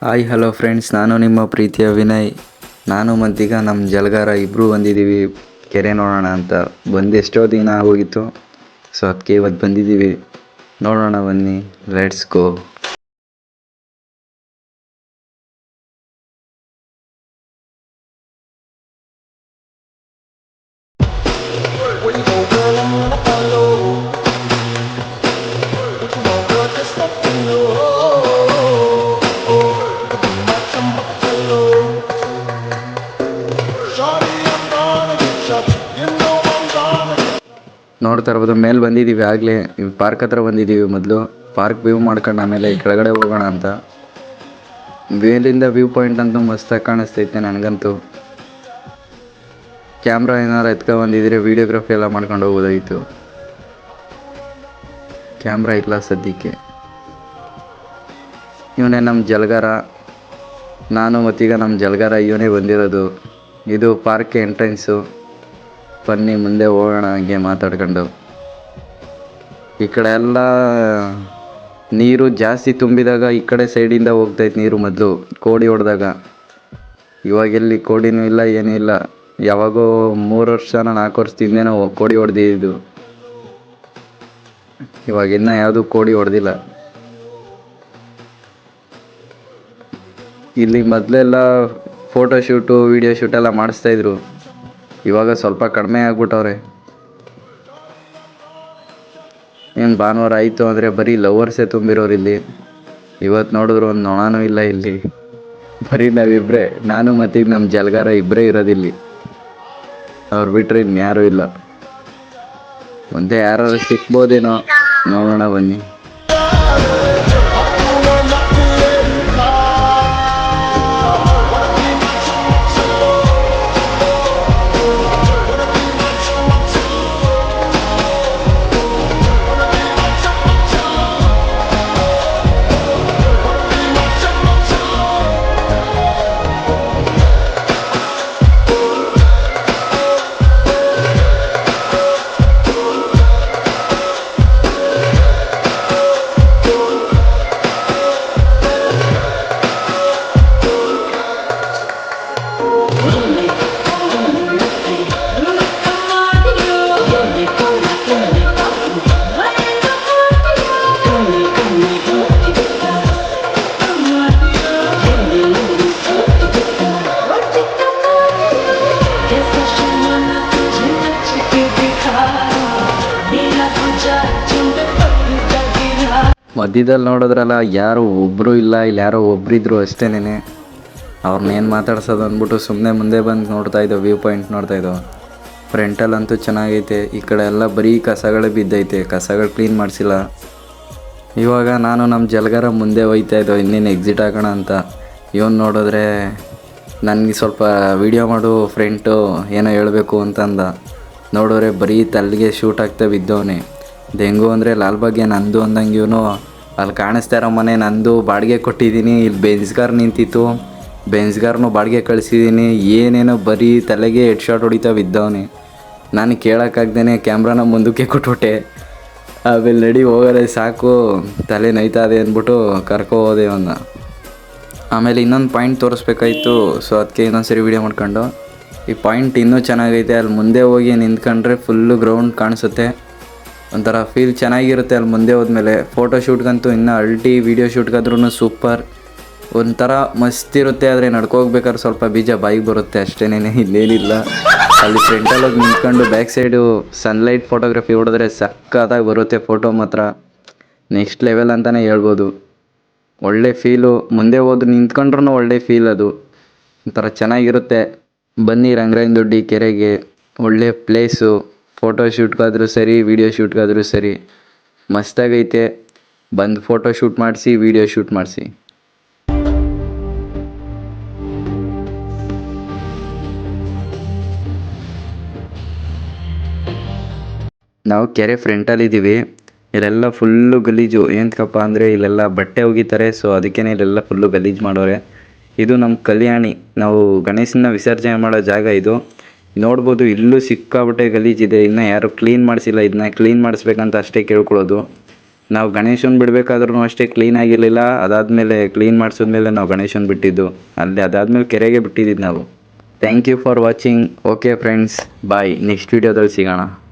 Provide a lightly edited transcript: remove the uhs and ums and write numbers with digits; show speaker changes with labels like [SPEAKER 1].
[SPEAKER 1] Hi hello friends, ನಾನು ನಿಮ್ಮ ಪ್ರೀತಿಯ ವಿನಯ್. ನಾನು ಮತ್ತೀಗ ನಮ್ಮ ಜಲಗಾರ ಇಬ್ಬರು ಬಂದಿದ್ದೀವಿ ಕೆರೆ ನೋಡೋಣ ಅಂತ. ಬಂದು ಎಷ್ಟೋ ದಿನ ಆಗೋಗಿತ್ತು, ಸೊ ಅದಕ್ಕೆ ಇವತ್ತು ಬಂದಿದ್ದೀವಿ. ನೋಡೋಣ ಬನ್ನಿ, ಲೆಟ್ಸ್ ಗೋ. ನೋಡ್ತಾ ಇರ್ಬೋದು, ಮೇಲೆ ಬಂದಿದ್ದೀವಿ. ಆಗಲೇ ಪಾರ್ಕ್ ಹತ್ರ ಬಂದಿದ್ದೀವಿ. ಮೊದಲು ಪಾರ್ಕ್ ವ್ಯೂ ಮಾಡ್ಕೊಂಡು ಆಮೇಲೆ ಕೆಳಗಡೆ ಹೋಗೋಣ ಅಂತ. ಮೇಲಿಂದ ವ್ಯೂ ಪಾಯಿಂಟ್ ಅಂತೂ ಮಸ್ತಾಗಿ ಕಾಣಿಸ್ತೈತೆ ನನಗಂತೂ. ಕ್ಯಾಮ್ರಾ ಏನಾರು ಎತ್ಕೊ ಬಂದಿದ್ರೆ ವೀಡಿಯೋಗ್ರಫಿ ಎಲ್ಲ ಮಾಡ್ಕೊಂಡು ಹೋಗೋದಾಗಿತ್ತು. ಕ್ಯಾಮ್ರಾ ಇಲ್ಲ ಸದ್ಯಕ್ಕೆ. ಇವನೇ ನಮ್ಮ ಜಲಗಾರ. ನಾನು ಮತ್ತೀಗ ನಮ್ಮ ಜಲಗಾರ ಇವನೇ ಬಂದಿರೋದು. ಇದು ಪಾರ್ಕ್ ಎಂಟ್ರೆನ್ಸು. ಬನ್ನಿ ಮುಂದೆ ಹೋಗೋಣ ಹಂಗೆ ಮಾತಾಡ್ಕೊಂಡು. ಈ ಕಡೆ ಎಲ್ಲ ನೀರು ಜಾಸ್ತಿ ತುಂಬಿದಾಗ ಈ ಕಡೆ ಸೈಡಿಂದ ಹೋಗ್ತೈತೆ ನೀರು. ಮೊದಲು ಕೋಡಿ ಹೊಡೆದಾಗ, ಇವಾಗೆಲ್ಲಿ ಕೋಡಿನೂ ಇಲ್ಲ ಏನೂ ಇಲ್ಲ. ಯಾವಾಗೋ 3 ವರ್ಷನ 4 ವರ್ಷದಿಂದೇನೋ ಕೋಡಿ ಹೊಡೆದಿದ್ದು. ಇವಾಗ ಇನ್ನೂ ಯಾವುದೂ ಕೋಡಿ ಹೊಡೆದಿಲ್ಲ. ಇಲ್ಲಿ ಮೊದಲೆಲ್ಲ ಫೋಟೋ ಶೂಟು ವೀಡಿಯೋ ಶೂಟ್ ಎಲ್ಲ ಮಾಡಿಸ್ತಾಯಿದ್ರು. ಇವಾಗ ಸ್ವಲ್ಪ ಕಡಿಮೆ ಆಗ್ಬಿಟ್ಟವ್ರೆ. ಏನು ಭಾನುವಾರ ಆಯಿತು ಅಂದರೆ ಬರೀ ಲವರ್ಸೇ ತುಂಬಿರೋರು ಇಲ್ಲಿ. ಇವತ್ತು ನೋಡಿದ್ರು ಒಂದು ನೊಣನೂ ಇಲ್ಲ ಇಲ್ಲಿ. ಬರೀ ನಾವಿಬ್ಬರೇ, ನಾನು ಮತ್ತೀಗ ನಮ್ಮ ಜಲಗಾರ ಇಬ್ಬರೇ ಇರೋದಿಲ್ಲಿ. ಅವ್ರು ಬಿಟ್ಟರೆ ಇನ್ಯಾರೂ ಇಲ್ಲ. ಮುಂದೆ ಯಾರು ಸಿಕ್ಬೋದೇನೋ, ನೋಡೋಣ ಬನ್ನಿ. ಮಧ್ಯದಲ್ಲಿ ನೋಡಿದ್ರಲ್ಲ, ಯಾರು ಒಬ್ಬರು ಇಲ್ಲ. ಇಲ್ಲಿ ಯಾರೋ ಒಬ್ಬರಿದ್ರು ಅಷ್ಟೇನೆ. ಅವ್ರನ್ನೇನು ಮಾತಾಡ್ಸೋದು ಅಂದ್ಬಿಟ್ಟು ಸುಮ್ಮನೆ ಮುಂದೆ ಬಂದು ನೋಡ್ತಾಯಿದ್ದೋ, ವ್ಯೂ ಪಾಯಿಂಟ್ ನೋಡ್ತಾಯಿದ್ದೋ. ಫ್ರಂಟಲ್ಲಂತೂ ಚೆನ್ನಾಗೈತೆ. ಈ ಕಡೆ ಎಲ್ಲ ಬರೀ ಕಸಗಳೇ ಬಿದ್ದೈತೆ, ಕಸಗಳು ಕ್ಲೀನ್ ಮಾಡಿಸಿಲ್ಲ. ಇವಾಗ ನಾನು ನಮ್ಮ ಜಲಗಾರ ಮುಂದೆ ಹೋಗ್ತಾಯಿದ್ದೋ ಇನ್ನೇನು ಎಕ್ಸಿಟ್ ಆಗೋಣ ಅಂತ. ಇವನು ನೋಡಿದ್ರೆ ನನಗೆ ಸ್ವಲ್ಪ ವೀಡಿಯೋ ಮಾಡು ಫ್ರೆಂಟು ಏನೋ ಹೇಳಬೇಕು ಅಂತಂದ. ನೋಡಿದ್ರೆ ಬರೀ ತಲೆಗೆ ಶೂಟ್ ಆಗ್ತಾ ಬಿದ್ದವನೇ. ಇದು ಹೆಂಗು ಅಂದರೆ ಲಾಲ್ಬಾಗ್ಗೆ ನಂದು ಅಂದಂಗೆ ಇವನು ಅಲ್ಲಿ ಕಾಣಿಸ್ತಾ ಇರೋ ಮನೆ ನಂದು, ಬಾಡಿಗೆ ಕೊಟ್ಟಿದ್ದೀನಿ. ಇಲ್ಲಿ ಬೆಂಚ್ಗಾರ್ ನಿಂತಿತ್ತು, ಬೆಂಚ್ಗಾರನು ಬಾಡಿಗೆ ಕಳಿಸಿದ್ದೀನಿ. ಏನೇನೋ ಬರೀ ತಲೆಗೆ ಹೆಡ್ ಶಾಟ್ ಹೊಡಿತಾ ಬಿದ್ದವನೇ. ನಾನು ಕೇಳೋಕ್ಕಾಗ್ದೇ ಕ್ಯಾಮ್ರಾನ ಮುಂದಕ್ಕೆ ಕೊಟ್ಬಿಟ್ಟೆ. ಆಮೇಲೆ ನಡಿ ಹೋಗೋದೆ ಸಾಕು, ತಲೆ ನೋಯ್ತಾದೆ ಅಂದ್ಬಿಟ್ಟು ಕರ್ಕೊ ಹೋದೆ ಅವನ್ನ. ಆಮೇಲೆ ಇನ್ನೊಂದು ಪಾಯಿಂಟ್ ತೋರಿಸ್ಬೇಕಾಯ್ತು, ಸೊ ಅದಕ್ಕೆ ಇನ್ನೊಂದು ಸರಿ ವೀಡಿಯೋ ಮಾಡ್ಕೊಂಡು. ಈ ಪಾಯಿಂಟ್ ಇನ್ನೂ ಚೆನ್ನಾಗೈತೆ. ಅಲ್ಲಿ ಮುಂದೆ ಹೋಗಿ ನಿಂತ್ಕೊಂಡ್ರೆ ಫುಲ್ಲು ಗ್ರೌಂಡ್ ಕಾಣಿಸುತ್ತೆ. ಒಂಥರ ಫೀಲ್ ಚೆನ್ನಾಗಿರುತ್ತೆ ಅಲ್ಲಿ ಮುಂದೆ ಹೋದ್ಮೇಲೆ. ಫೋಟೋ ಶೂಟ್ಗಂತೂ ಇನ್ನೂ ಅಲ್ಟಿ, ವೀಡಿಯೋ ಶೂಟ್ಗಾದ್ರೂ ಸೂಪರ್. ಒಂಥರ ಮಸ್ತ್ ಇರುತ್ತೆ. ಆದರೆ ನಡ್ಕೋಗ್ಬೇಕಾದ್ರೆ ಸ್ವಲ್ಪ ಬೀಜ ಬಾಯಿಗೆ ಬರುತ್ತೆ ಅಷ್ಟೇನೇ, ಇನ್ನೇನಿಲ್ಲ. ಅಲ್ಲಿ ಫ್ರಂಟಲ್ಲೋಗಿ ನಿಂತ್ಕೊಂಡು ಬ್ಯಾಕ್ ಸೈಡು ಸನ್ಲೈಟ್ ಫೋಟೋಗ್ರಫಿ ಹೊಡೆದ್ರೆ ಸಕ್ಕತ್ತಾಗಿ ಬರುತ್ತೆ ಫೋಟೋ ಮಾತ್ರ. ನೆಕ್ಸ್ಟ್ ಲೆವೆಲ್ ಅಂತಲೇ ಹೇಳ್ಬೋದು. ಒಳ್ಳೆ ಫೀಲು. ಮುಂದೆ ಹೋದು ನಿಂತ್ಕೊಂಡ್ರೂ ಒಳ್ಳೆ ಫೀಲ್. ಅದು ಒಂಥರ ಚೆನ್ನಾಗಿರುತ್ತೆ. ಬನ್ನಿ ರಂಗರಾಯನದೊಡ್ಡಿ ಕೆರೆಗೆ. ಒಳ್ಳೆ ಪ್ಲೇಸು. ಫೋಟೋ ಶೂಟ್ಗಾದರೂ ಸರಿ, ವೀಡಿಯೋ ಶೂಟ್ಗಾದರೂ ಸರಿ ಮಸ್ತಾಗೈತೆ. ಬಂದು ಫೋಟೋ ಶೂಟ್ ಮಾಡಿಸಿ, ವೀಡಿಯೋ ಶೂಟ್ ಮಾಡಿಸಿ. ನಾವು ಕೆರೆ ಫ್ರಂಟಲ್ಲಿದ್ದೀವಿ. ಇಲ್ಲೆಲ್ಲ ಫುಲ್ಲು ಗಲೀಜು. ಏನಕ್ಕಪ್ಪ ಅಂದರೆ ಇಲ್ಲೆಲ್ಲ ಬಟ್ಟೆ ಒಗಿತಾರೆ, ಸೊ ಅದಕ್ಕೇ ಇಲ್ಲೆಲ್ಲ ಫುಲ್ಲು ಗಲೀಜು ಮಾಡೋರೆ. ಇದು ನಮ್ಮ ಕಲ್ಯಾಣಿ, ನಾವು ಗಣೇಶನ ವಿಸರ್ಜನೆ ಮಾಡೋ ಜಾಗ ಇದು. ನೋಡ್ಬೋದು, ಇಲ್ಲೂ ಸಿಕ್ಕಾಬಿಟ್ಟೆ ಗಲೀಜಿದೆ. ಇನ್ನೂ ಯಾರು ಕ್ಲೀನ್ ಮಾಡಿಸಿಲ್ಲ. ಇದನ್ನ ಕ್ಲೀನ್ ಮಾಡಿಸ್ಬೇಕಂತ ಅಷ್ಟೇ ಕೇಳ್ಕೊಳ್ಳೋದು. ನಾವು ಗಣೇಶನ ಬಿಡಬೇಕಾದ್ರೂ ಅಷ್ಟೇ ಕ್ಲೀನ್ ಆಗಿರಲಿಲ್ಲ. ಅದಾದಮೇಲೆ ಕ್ಲೀನ್ ಮಾಡಿಸಿದ್ಮೇಲೆ ನಾವು ಗಣೇಶನ ಬಿಟ್ಟಿದ್ದು ಅಲ್ಲಿ. ಅದಾದಮೇಲೆ ಕೆರೆಗೆ ಬಿಟ್ಟಿದ್ದು ನಾವು. Thank you for watching. Okay friends, bye. Next ವೀಡಿಯೋದಲ್ಲಿ ಸಿಗೋಣ.